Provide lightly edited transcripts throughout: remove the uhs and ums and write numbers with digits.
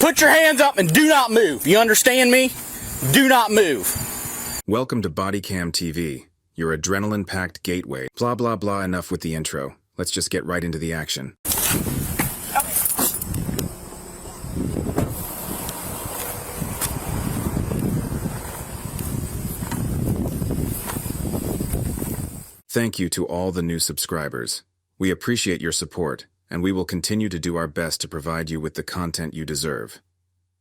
Put your hands up and do not move. You understand me? Do not move. Welcome to Bodycam TV, your adrenaline-packed gateway. Blah, blah, blah, enough with the intro. Let's just get right into the action. Thank you to all the new subscribers. We appreciate your support, and we will continue to do our best to provide you with the content you deserve.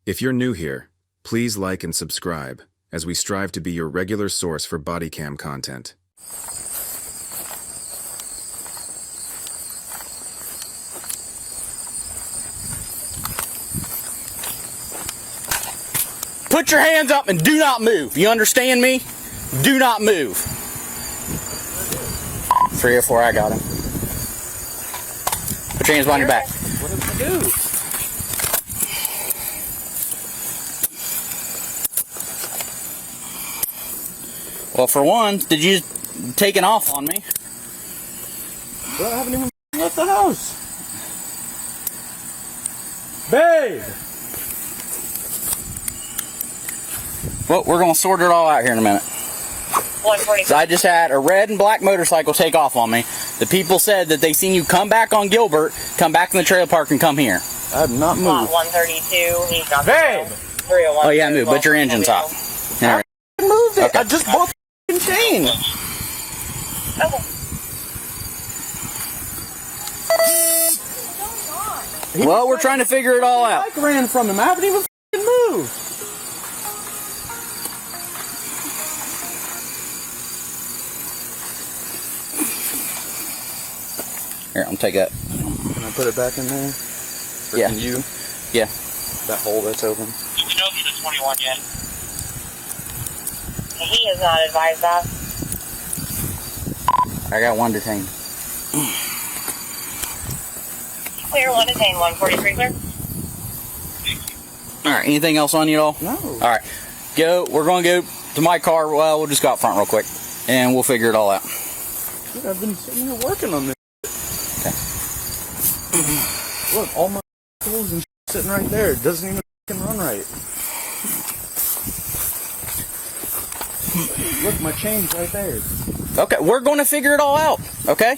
If you're new here, please like and subscribe, as we strive to be your regular source for bodycam content. Put your hands up and do not move. You understand me? Do not move. 304, I got him. Put your hands behind your back. What did I do? Well, for one, did you take it off on me? Bro, I haven't even left the house. Babe! Well, we're going to sort it all out here in a minute. 140. So I just had a red and black motorcycle take off on me. The people said that they seen you come back on Gilbert, come back in the trailer park, and come here. I have not moved. 132. He's got Babe! 301. Oh, yeah, move, but your engine's hot. All right. I moved it. Okay. I just bought the chain. Okay. Well, we're trying to figure it all out. I ran from him. I haven't even moved. Here, I'm take that. Can I put it back in there? Or Yeah. can you? Yeah. That hole that's open. Do we know if he's a 21 yet? He has not advised us. I got one detained. Clear, one detained, 143 clear. All right, anything else on you at all? No. All right, we're going to go to my car. Well, we'll just go out front real quick, and we'll figure it all out. Dude, I've been sitting here working on this. Okay. Look, all my tools and sitting right there. It doesn't even run right. Look, my chain's right there. Okay, we're going to figure it all out, okay?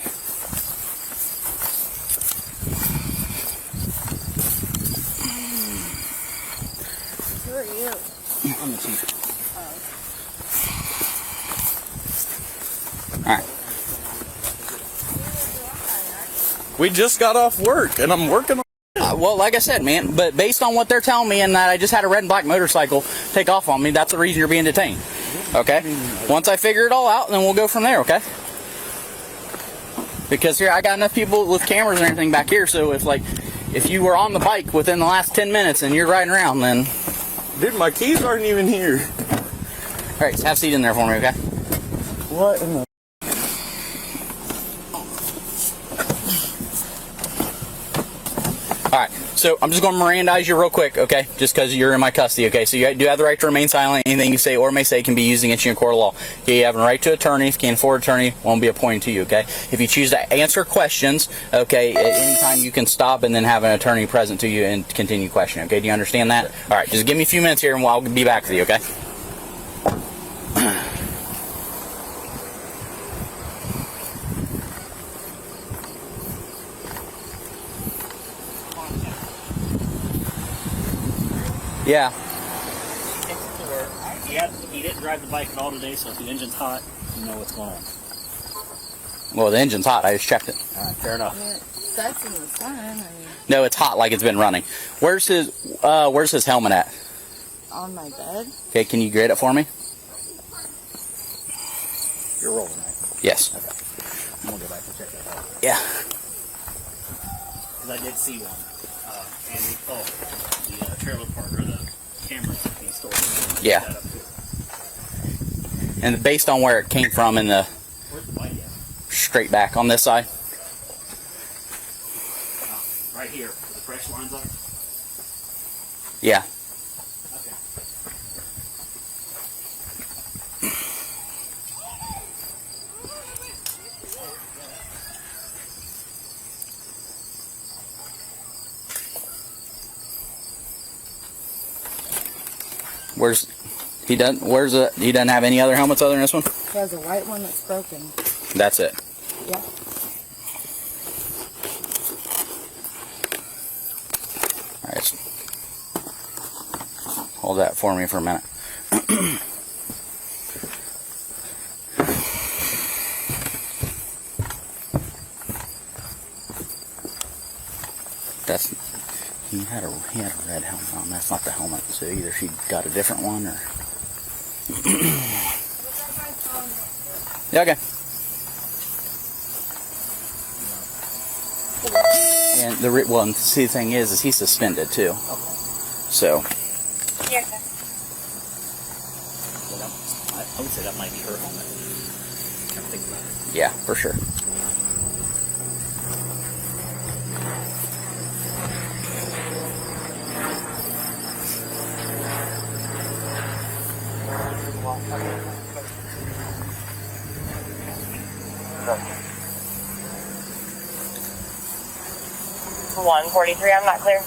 Who are you? I'm the chief. All right. We just got off work, and I'm working on Well, like I said, man, but based on what they're telling me and that I just had a red and black motorcycle take off on me, that's the reason you're being detained. Okay? Once I figure it all out, then we'll go from there, okay? Because here, I got enough people with cameras and everything back here, so if you were on the bike within the last 10 minutes and you're riding around, then... Dude, my keys aren't even here. All right, so have a seat in there for me, okay? What in the... All right, so I'm just going to Mirandize you real quick, okay? Just because you're in my custody, okay? So you do have the right to remain silent. Anything you say or may say can be used against you in court of law. Okay, you have a right to attorney. If you can't afford an attorney, won't be appointed to you, okay? If you choose to answer questions, okay, at any time you can stop and then have an attorney present to you and continue questioning, okay? Do you understand that? All right, just give me a few minutes here and I'll be back with you, okay? Yeah. He didn't drive the bike at all today, so if the engine's hot, you know what's going on. Well, the engine's hot. I just checked it. All right, fair enough. That's in the sun. I mean, No, it's hot like it's been running. Where's his helmet at? on my bed. Okay, can you grade it for me? You're rolling, right? Yes. I'm going to go back and check that out. Yeah. Because I did see one. And the trailer park, or the cameras that he stored. Yeah. And based on where it came from in the Where's the bike at? straight back on this side. Right here, where the fresh lines are. Yeah. Okay. Where's he doesn't? Where's the? He doesn't have any other helmets other than this one. He has a white one that's broken. That's it. Yeah. All right. Hold that for me for a minute. That's he had a red helmet on. That's not the helmet. So either she got a different one or. Yeah. Okay. And the see, the thing is he's suspended too. Okay. So. Yeah. I would say that might be her helmet. Can't think about it. Yeah, for sure. For 143, I'm not clear.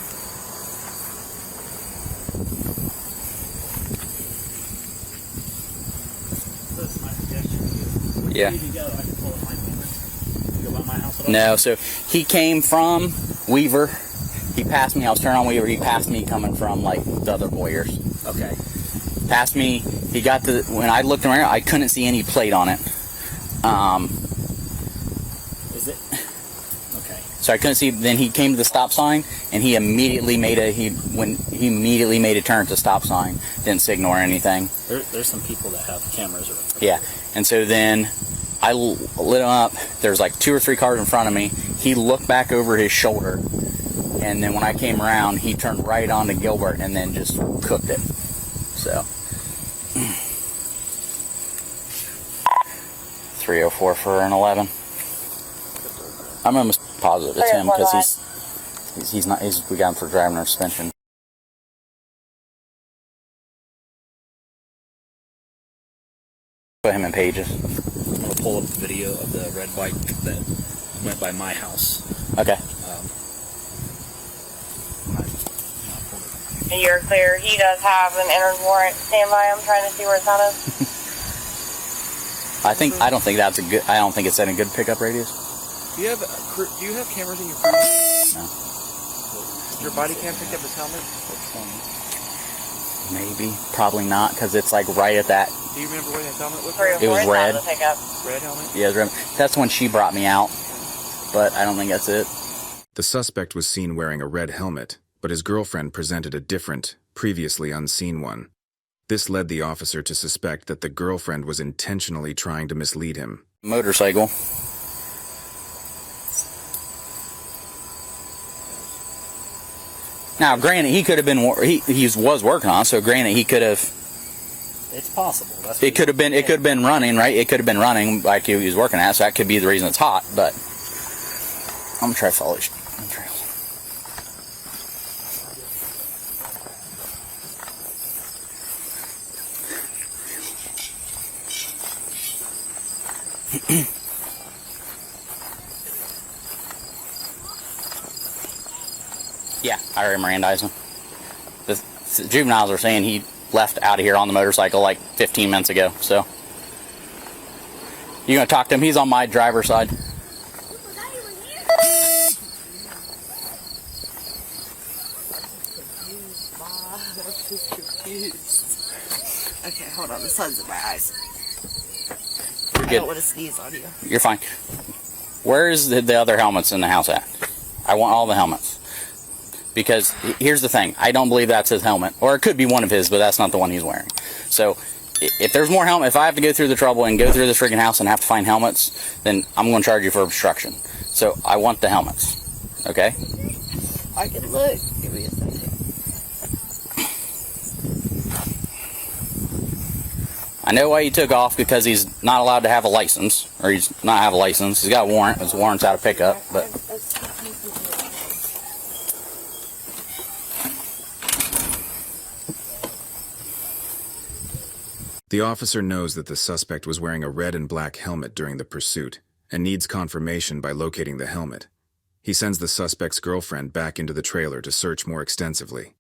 That's my suggestion. Yeah. Where do you go? I can pull up my camera. You go by my house at all? No, so he came from Weaver. He passed me. I was turning on Weaver. He passed me coming from like the other Boyers. Okay. Passed me. He got to when I looked around, I couldn't see any plate on it. Is it? Okay. So I couldn't see. Then he came to the stop sign, and he immediately made a turn at the stop sign. Didn't signal or anything. There's some people that have cameras around. Yeah, and so then I lit him up. There's like 2 or 3 cars in front of me. He looked back over his shoulder, and then when I came around, he turned right onto Gilbert and then just cooked it. So 304 for an 11. I'm almost positive it's him because he's not. We got him for driving under suspension. Put him in pages. I'm gonna pull up the video of the red bike that went by my house. Okay. You're clear. He does have an entered warrant. Stand by. I'm trying to see where it's out of. I don't think that's a good. I don't think it's in a good pickup radius. Do you have cameras in your cruiser? No. Did your body cam pick up his helmet? Maybe, probably not, because it's like right at that. Do you remember where that helmet was? 304 It was is out red. of the pickup. Red helmet? Yeah, it was red. That's when she brought me out, but I don't think that's it. The suspect was seen wearing a red helmet, but his girlfriend presented a different, previously unseen one. This led the officer to suspect that the girlfriend was intentionally trying to mislead him. Motorcycle. Now, granted, he could have been. He was working on, so granted, he could have. It's possible. That's It could have been. It could have been running, right? It could have been running like he was working at, so that could be the reason it's hot. But I'm gonna try to follow. Yeah, I already Mirandized him. The juveniles are saying he left out of here on the motorcycle like 15 minutes ago. So you gonna talk to him? He's on my driver's side. Okay, hold on. The sun's in my eyes. You're I good. don't want to sneeze on you. You're fine. Where is the other helmets in the house at? I want all the helmets. Because here's the thing. I don't believe that's his helmet. Or it could be one of his, but that's not the one he's wearing. So if there's more helmet, if I have to go through the trouble and go through this freaking house and have to find helmets, then I'm going to charge you for obstruction. So I want the helmets. Okay? I can look. Give me a second. I know why he took off, because he's not allowed to have a license, or he's not have a license. He's got a warrant. His warrant's out of pickup, but The officer knows that the suspect was wearing a red and black helmet during the pursuit and needs confirmation by locating the helmet. He sends the suspect's girlfriend back into the trailer to search more extensively.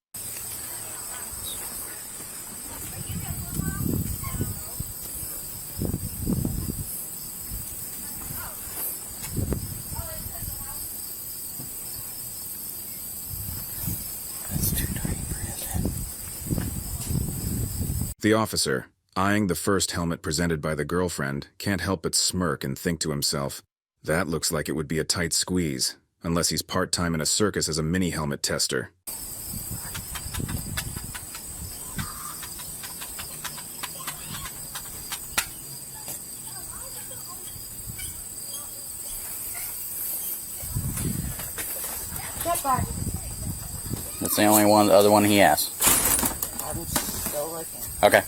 The officer, eyeing the first helmet presented by the girlfriend, can't help but smirk and think to himself, that looks like it would be a tight squeeze, unless he's part-time in a circus as a mini-helmet tester. That's the only other one he has. Okay.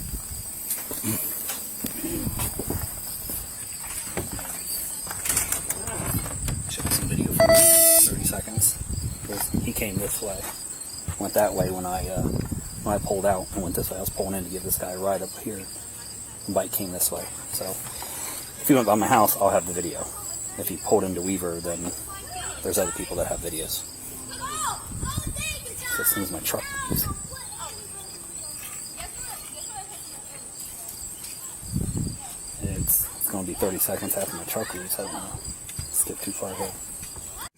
Show you some video for 30 seconds. He came this way. Went that way when I pulled out and went this way. I was pulling in to give this guy a ride up here. The bike came this way. So if he went by my house, I'll have the video. If he pulled into Weaver, then there's other people that have videos. This thing's my truck. It's going to be 30 seconds after my truck leaves. I don't want to skip too far ahead.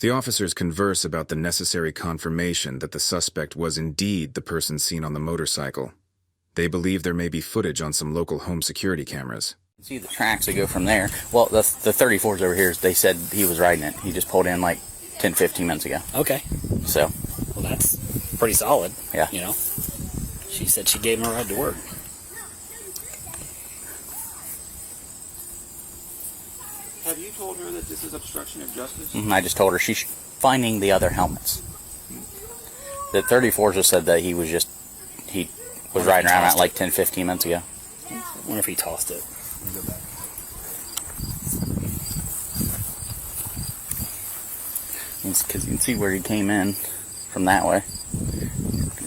The officers converse about the necessary confirmation that the suspect was indeed the person seen on the motorcycle. They believe there may be footage on some local home security cameras. See the tracks that go from there. Well, the 34s over here, they said he was riding it. He just pulled in like 10, 15 minutes ago. Okay. So. Well, that's pretty solid. Yeah. You know, she said she gave him a ride to work. Have you told her that this is obstruction of justice? I just told her she's finding the other helmets. The 34s just said that he was riding around at like 10, 15 minutes ago. I wonder if he tossed it. Let me go back. Because you can see where he came in from that way.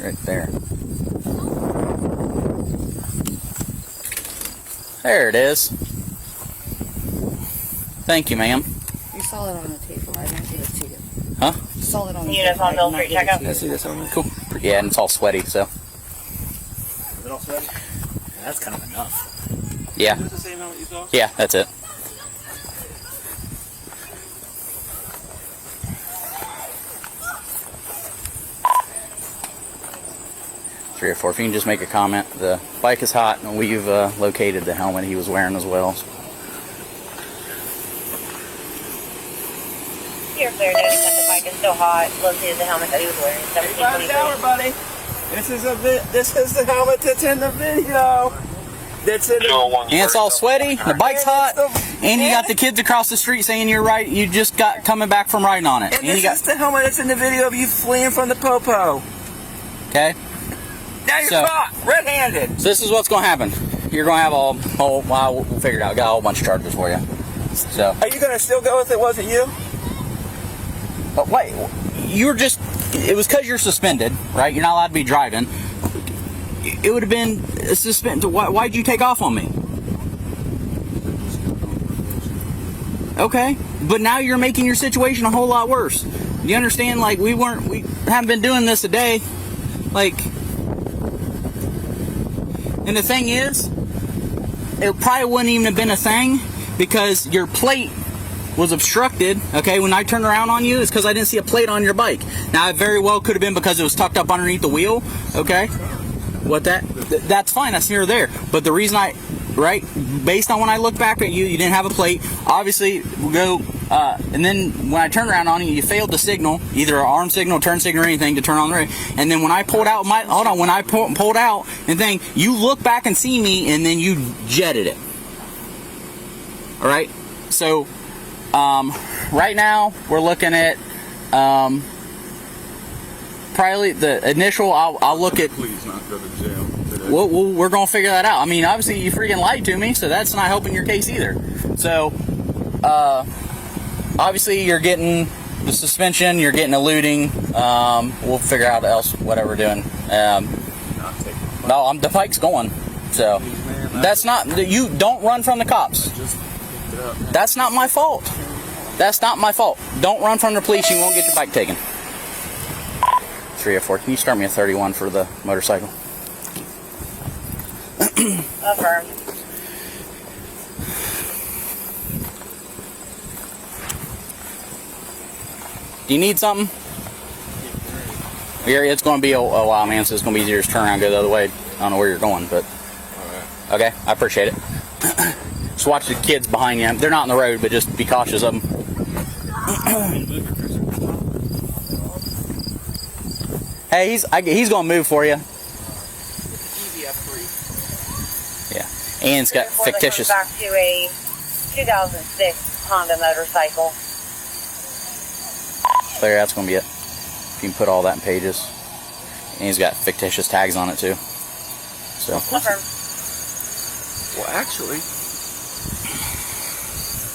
Right there. There it is. Thank you, ma'am. You saw it on the table. I didn't give it to you. Huh? You saw it on the Units table. on Bill Street, check out. Can I see this on there? Cool. Yeah, and it's all sweaty, so. Is it all sweaty? Yeah, that's kind of enough. Yeah. Is this the same helmet you saw? Yeah, that's it. Three or four. If you can just make a comment. The bike is hot, and we've located the helmet he was wearing as well. You're clear, noting that the bike is still hot. Located the helmet that he was wearing. 1723. Buddy. This is the helmet that's in the video. That's in the And it's all sweaty. The bike's hot, and you got the kids across the street saying you're right. You just got coming back from riding on it. And you this got is the helmet that's in the video of you fleeing from the popo. okay. Now you're So- caught, red-handed. So this is what's going to happen. You're going to have a whole. Well, we'll figure it out. Got a whole bunch of charges for you. So. Are you gonna still go with it? Wasn't you? But wait, you were just. It was because you're suspended, right? You're not allowed to be driving. It would have been suspended. Why'd you take off on me? Okay, but now you're making your situation a whole lot worse. You understand? Like we haven't been doing this a day. Like, and the thing is, it probably wouldn't even have been a thing because your plate was obstructed. Okay, when I turned around on you, it's because I didn't see a plate on your bike. Now it very well could have been because it was tucked up underneath the wheel. Okay, that's fine. That's here or there. But the reason based on when I look back at you, you didn't have a plate. Obviously, we'll go. And then when I turned around on you, you failed to signal, either an arm signal, turn signal, or anything to turn on the radio. And then when I pulled out when I pulled out and thing, you look back and see me, and then you jetted it. All right. So, right now we're looking at probably the initial. I'll look at. Please not go to jail today. We're gonna figure that out. I mean, obviously you freaking lied to me, so that's not helping your case either. So, obviously you're getting the suspension, you're getting eluding. We'll figure out else whatever we're doing. No, the bike's going. So that's not. You don't run from the cops. That's not my fault. That's not my fault. Don't run from the police. You won't get your bike taken. 304. Can you start me a 31 for the motorcycle? Affirmed. Do you need something? Yeah, it's going to be a while, man, so it's going to be easier to turn around and go the other way. I don't know where you're going, but... Okay, I appreciate it. Just watch the kids behind you. They're not on the road, but just be cautious of them. Hey, he's gonna move for you. Yeah, and it's got fictitious. Back to a 2006 Honda motorcycle. There, that's gonna be it. You can put all that in pages. And he's got fictitious tags on it too. So. Confirmed. Well, actually,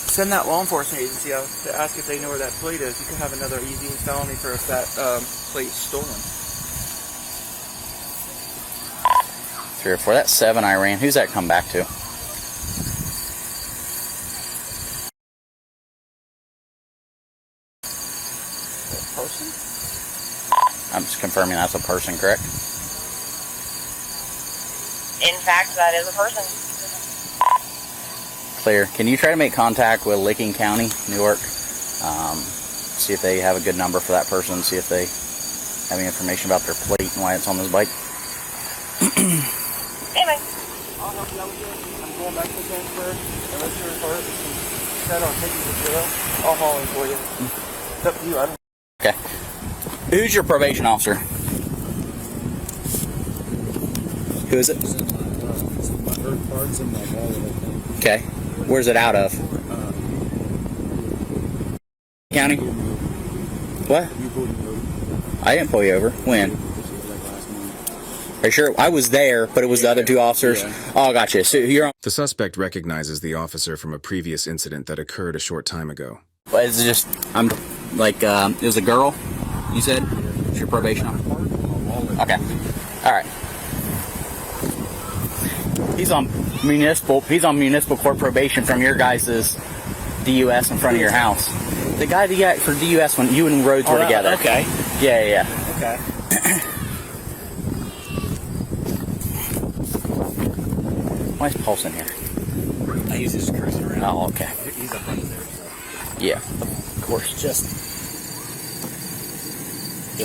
send that law enforcement agency out to ask if they know where that plate is. You could have another easy felony for if that plate's stolen. 3 or 4. That's 7 I ran. Who's that come back to? Person? I'm just confirming that's a person, correct? In fact, that is a person. Clear. Can you try to make contact with Licking County, Newark? See if they have a good number for that person. See if they have any information about their plate and why it's on this bike. Anyway. I'll help you out with it. I'm going back to the transfer. Unless you're hurt, set on taking you to jail. I'll haul in for you. It's up to you. I don't. Okay. Who's your probation officer? Who is it? Okay. Where's it out of? County? What? I didn't pull you over. When? Are you sure? I was there, but it was the other 2 officers. Yeah. Oh, gotcha. So you're on. The suspect recognizes the officer from a previous incident that occurred a short time ago. Well, it's just, I'm like, it was a girl, you said? It's your probation officer? Okay. Alright. He's on municipal court probation from your guys' DUS in front of your house. The guy that you got for DUS when you and Rhodes were together. Okay. Yeah. Okay. Why is Pulse in here? I use his cursor around. Oh, okay. He's up under there. So. Yeah, of course. Just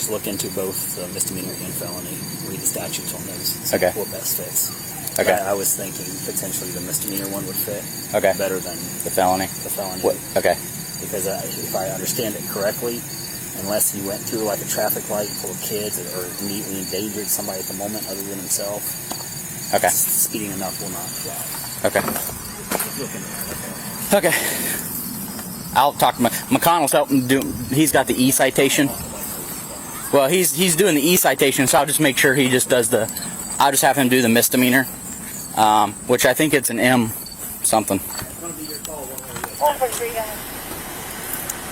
look into both misdemeanor and felony. Read the statutes on those. See Okay. what best fits. Okay. I was thinking potentially the misdemeanor one would fit. Okay. Better than The felony? the felony. What? Okay. Because if I understand it correctly, unless he went through like a traffic light full of kids or immediately endangered somebody at the moment other than himself, Okay. speeding enough will not fly. Okay. Look into that. Okay. I'll talk to McConnell's helping do. He's got the E citation. Well, he's doing the E citation, so I'll just make sure he just does the. I'll just have him do the misdemeanor, which I think it's an M something. 143 guys.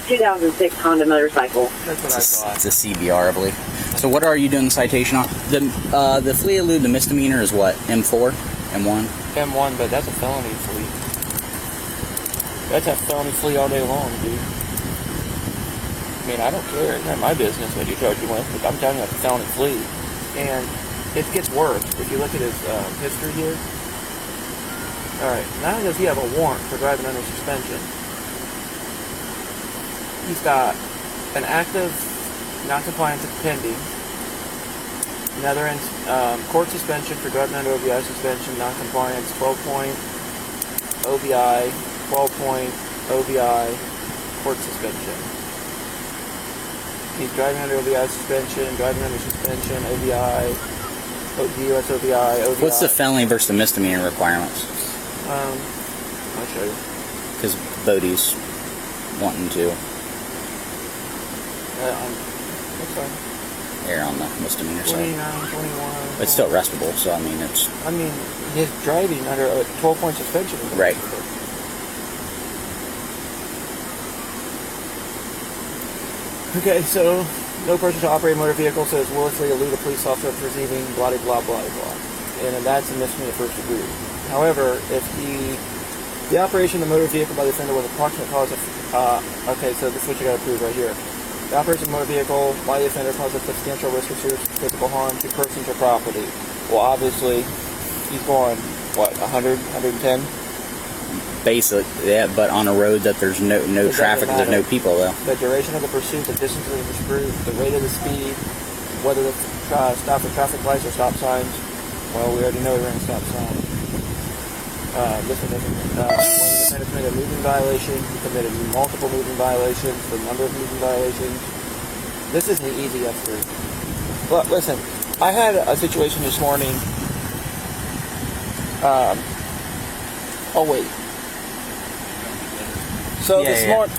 2006 Honda motorcycle. That's what I thought. It's a CBR, I believe. So what are you doing the citation on? The flea elude, the misdemeanor is what? M4, M1. M1, but that's a felony flea. That's a felony flea all day long, dude. I mean, I don't care. It's not my business what you charge you with, but I'm telling you, it's a felony flea. And it gets worse. If you look at his history here. Alright, not only does he have a warrant for driving under suspension, he's got an active non-compliance that's pending, another court suspension for driving under OVI suspension, non-compliance, 12-point OVI, 12-point OVI, court suspension. He's driving under OVI suspension, driving under suspension, OVI, DUS OVI, OVI. What's the felony versus the misdemeanor requirements? I'll show you. Because Bodie's wanting to That's fine. err on the misdemeanor 29, side. 21. It's still arrestable, so I mean it's I mean, his driving under a 12-point suspension. is right. Okay, so no person shall operate a motor vehicle so as willfully elude a police officer for receiving blah blah blah blah, and that's a misdemeanor first degree. However, if the operation of the motor vehicle by the offender was approximate cause of okay, so this is what you got to prove right here. The operation of the motor vehicle by the offender caused a substantial risk of serious physical harm to persons or property. Well, obviously, he's going what 100, 110. Basic, yeah, but on a road that there's no traffic, there's no people though. The duration of the pursuit, the distance of the pursuit, the rate of the speed, whether the stop for traffic lights or stop signs. Well, we already know we ran a stop sign. This one isn't. One of the defendants committed a moving violation. He committed multiple moving violations, the number of moving violations. This isn't an easy F3. But listen, I had a situation this morning. Oh wait. So this morning,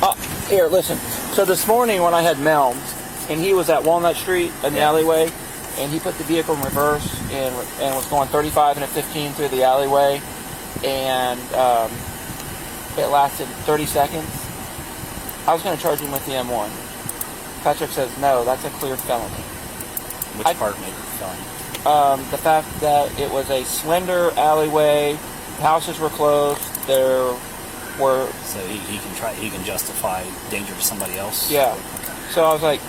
here, listen. So this morning when I had Melms, and he was at Walnut Street in the alleyway, and he put the vehicle in reverse and was going 35 and a 15 through the alleyway, and it lasted 30 seconds. I was going to charge him with the M1. Patrick says, no, that's a clear felony. Which part made it felony? The fact that it was a slender alleyway, houses were closed, there were... So he can justify danger to somebody else? Yeah. Okay. So I was like,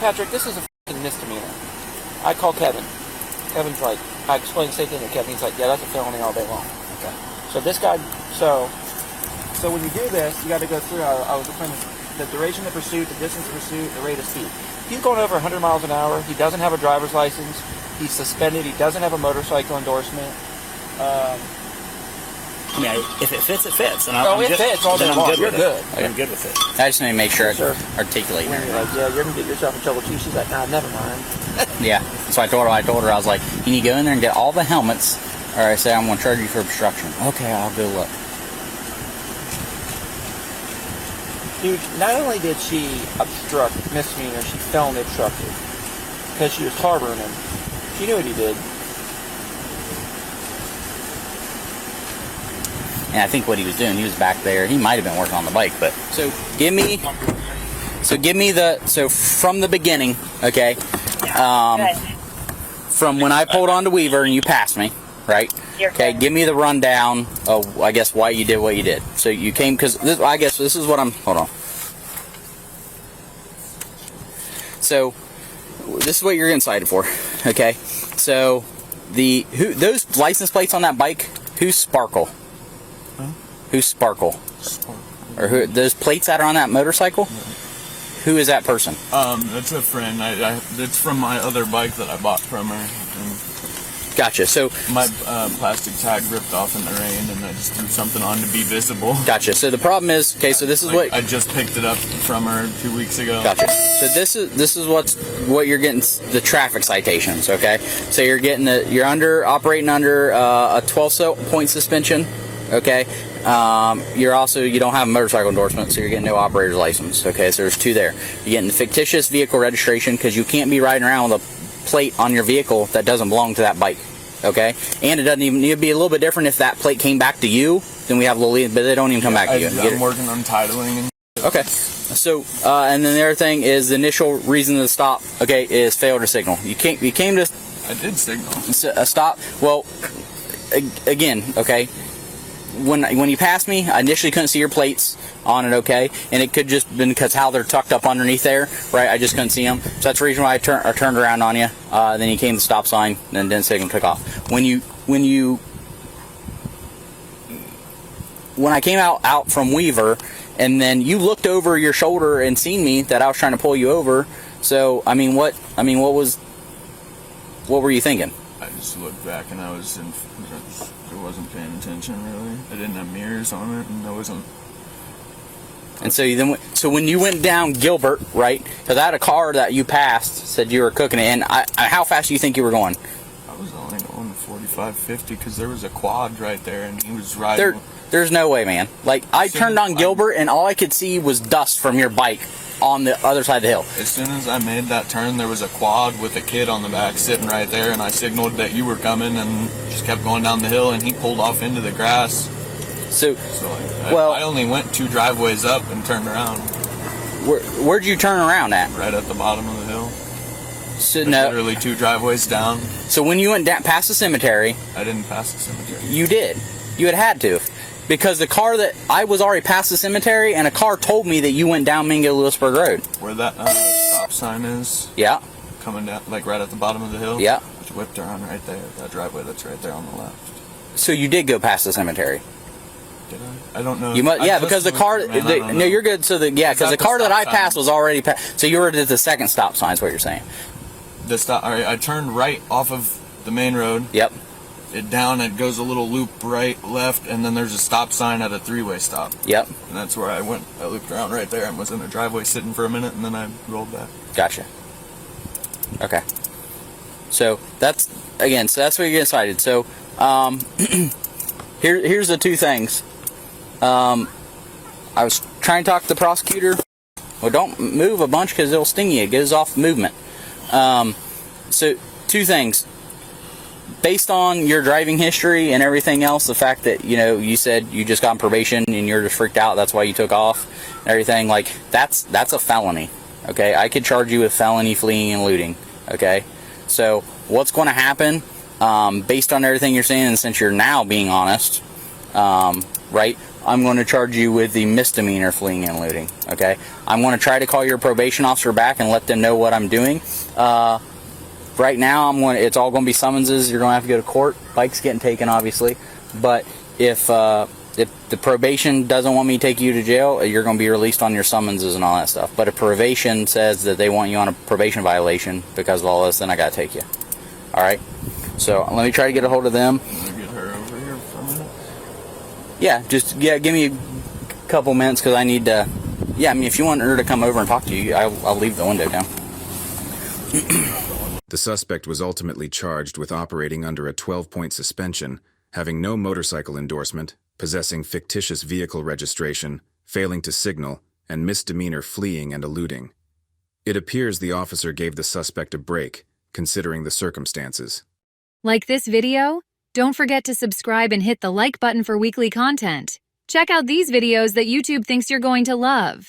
Patrick, this is a f***ing misdemeanor. I call Kevin. Kevin's like, I explained the same thing to Kevin. He's like, yeah, that's a felony all day long. Okay. So this guy, so when you do this, you got to go through, I was explaining the duration of pursuit, the distance of pursuit, the rate of speed. He's going over 100 miles an hour. He doesn't have a driver's license. He's suspended. He doesn't have a motorcycle endorsement. Yeah, if it fits, it fits. And It fits all day long. You're good. I'm good with it. I just need to make sure Sure. I articulate. When you're like, yeah, you're going to get yourself in trouble too. She's like, nah, never mind. Yeah. So I told her, I was like, you need to go in there and get all the helmets, or I say I'm going to charge you for obstruction. Okay, I'll go look. Dude, not only did she obstruct misdemeanor, she felony obstructed because she was harboring him. She knew what he did. And I think what he was doing, he was back there. He might have been working on the bike, but so give me from the beginning, okay? From when I pulled onto Weaver and you passed me, right? Okay, give me the rundown of, I guess, why you did what you did. So you came because I guess this is what I'm. Hold on. So this is what you're getting cited for, okay? So those license plates on that bike, who's Sparkle? Huh? Who's Sparkle? Or who? Those plates that are on that motorcycle? Who is that person? That's a friend. It's from my other bike that I bought from her. And Gotcha. So my plastic tag ripped off in the rain, and I just threw something on to be visible. Gotcha. So the problem is, okay. So this is what I just picked it up from her 2 weeks ago. Gotcha. So this is what you're getting, the traffic citations. Okay. So you're getting you're operating under a 12-point suspension. Okay. You don't have a motorcycle endorsement, so you're getting no operator's license. Okay. So there's two there. You're getting fictitious vehicle registration because you can't be riding around with a plate on your vehicle that doesn't belong to that bike. Okay. And it doesn't even need to be a little bit different if that plate came back to you. Then we have but they don't even come back to you. I'm working on titling. Okay. So, and then the other thing is the initial reason to stop, okay, is failure to signal. You came to... I did signal. A stop. Well, again, okay, when you passed me, I initially couldn't see your plates on it, okay, and it could just been because how they're tucked up underneath there, right? I just couldn't see them. So that's the reason why I turned around on you. Then you came to the stop sign, and then signal took off. When I came out from Weaver, and then you looked over your shoulder and seen me that I was trying to pull you over. So what were you thinking? I just looked back and I wasn't paying attention really. I didn't have mirrors on it, and I wasn't. And so so when you went down Gilbert, right? Because I had a car that you passed, said you were cooking it, and how fast do you think you were going? I was only going 45, 50 because there was a quad right there, and he was riding. There's no way, man. Like, I turned on Gilbert, and all I could see was dust from your bike on the other side of the hill. As soon as I made that turn, there was a quad with a kid on the back sitting right there, and I signaled that you were coming and just kept going down the hill, and he pulled off into the grass. I only went 2 driveways up and turned around. Where'd you turn around at? Right at the bottom of the hill. So no, literally 2 driveways down. So when you went down past the cemetery, I didn't pass the cemetery. You did. You had to. Because the car that I was already past the cemetery, and a car told me that you went down Mingo Lewisburg Road. Where that stop sign is? Yeah. Coming down, like right at the bottom of the hill? Yeah. Which whipped around right there, that driveway that's right there on the left. So you did go past the cemetery? Did I? I don't know. You must, yeah, because the car, no, you're good. So because the car that I passed was already passed. So you were at the second stop sign is what you're saying. All right, I turned right off of the main road. Yep. it down, it goes a little loop right, left, and then there's a stop sign at a 3-way stop. Yep. And that's where I went. I looped around right there and was in the driveway sitting for a minute, and then I rolled back. Gotcha. Okay. So that's what you decided. So here's the two things. I was trying to talk to the prosecutor. Well, don't move a bunch because it'll sting you. It goes off movement. So two things. Based on your driving history and everything else, the fact that, you said you just got on probation and you're just freaked out, that's why you took off and everything, like, that's a felony, okay? I could charge you with felony, fleeing, and looting, okay? So what's going to happen, based on everything you're saying, and since you're now being honest, right, I'm going to charge you with the misdemeanor fleeing and looting, okay? I'm going to try to call your probation officer back and let them know what I'm doing. Right now, it's all going to be summonses. You're going to have to go to court. Bike's getting taken, obviously. But if the probation doesn't want me to take you to jail, you're going to be released on your summonses and all that stuff. But if probation says that they want you on a probation violation because of all this, then I got to take you. All right? So let me try to get a hold of them. Can I get her over here for a minute? Yeah, give me a couple minutes because I need to. Yeah, I mean, if you want her to come over and talk to you, I'll leave the window down. The suspect was ultimately charged with operating under a 12-point suspension, having no motorcycle endorsement, possessing fictitious vehicle registration, failing to signal, and misdemeanor fleeing and eluding. It appears the officer gave the suspect a break, considering the circumstances. Like this video? Don't forget to subscribe and hit the like button for weekly content. Check out these videos that YouTube thinks you're going to love.